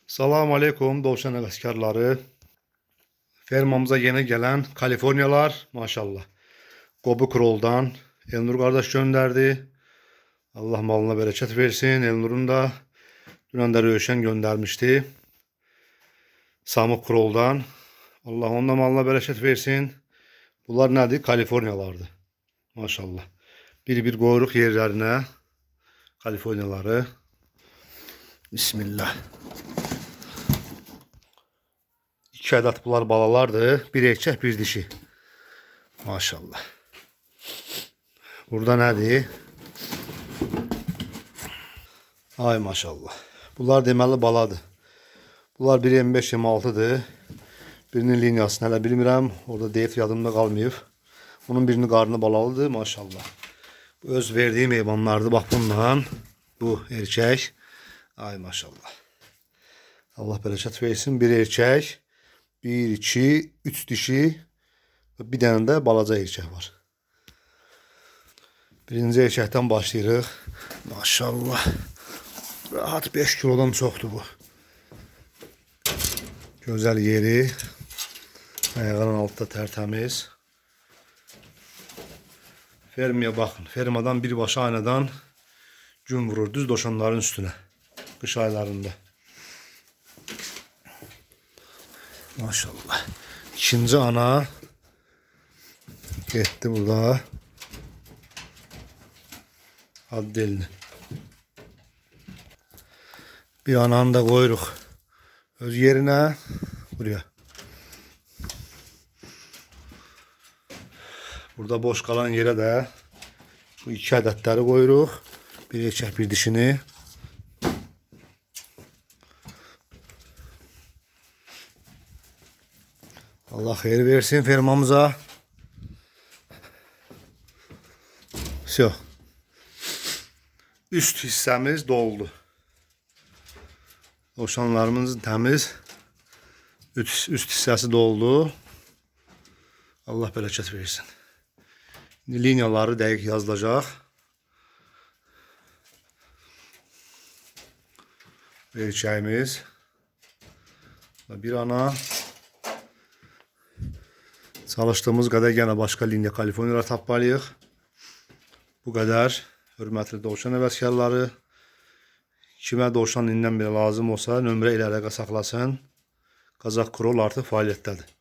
Salam aleykum Dovşan həvəskarları. Fermamıza yeni gelen Kaliforniyalar maşallah. Qobu Krol'dan Elnur kardeş gönderdi. Allah malına bereket versin. Elnur'un da dünən də Rövşən göndermişti. Samuk Krol'dan. Allah onun da malına bereket versin. Bunlar nədir? Kaliforniyalardı. Maşallah. Bir qoyuruq yerlerine Kaliforniyaları. Bismillah. 2 adet bunlar balalardır. Bir erkek bir dişi. Maşallah. Burada nədir? Ay maşallah. Bunlar deməli baladır. Bunlar 1.25-26'dır. Birinin linyasını hələ bilmirəm. Orada deyib yadımda qalmayıb. Bunun birinin qarnı balalıdır maşallah. Bu öz verdiğim heyvanlardır. Bax bundan. Bu erkek. Ay maşallah. Allah bereket versin. Bir erkek. 1, 2, 3 dişi. Bir dənə də balaca erkek var. Birinci erkekten başlayırıq. Maşallah. Rahat 5 kilodan çoxdur bu. Gözəl yeri. Ayağının altında tertemiz. Fermiye bakın. Fermadan birbaşa aynadan gün vurur düz doşanların üstüne. Kış aylarında. Maşallah. İkinci ana. Getdi burada. Hadi elini. Bir ananı da koyuruq. Öz yerine. Buraya. Burada boş kalan yere de bu 2 adetleri koyuruq. Bir erkek bir dişini. Allah hayır versin fermamıza. Все. Üst hissemiz doldu. Oşanlarımız temiz. Üst hissesi doldu. Allah bereket versin. Linyaları dəqiq yazılacaq. Erkəyimiz. Bir ana. Çalıştığımız qədər yenə başqa linya Kaliforniyalar tapmalıyıq. Bu qədər. Hörmətli Dovşan həvəskarları. Kimə Dovşan indən belə lazım olsa nömrə ilə əlaqə saxlasın. Qazaq Krol artıq fəaliyyətdədir.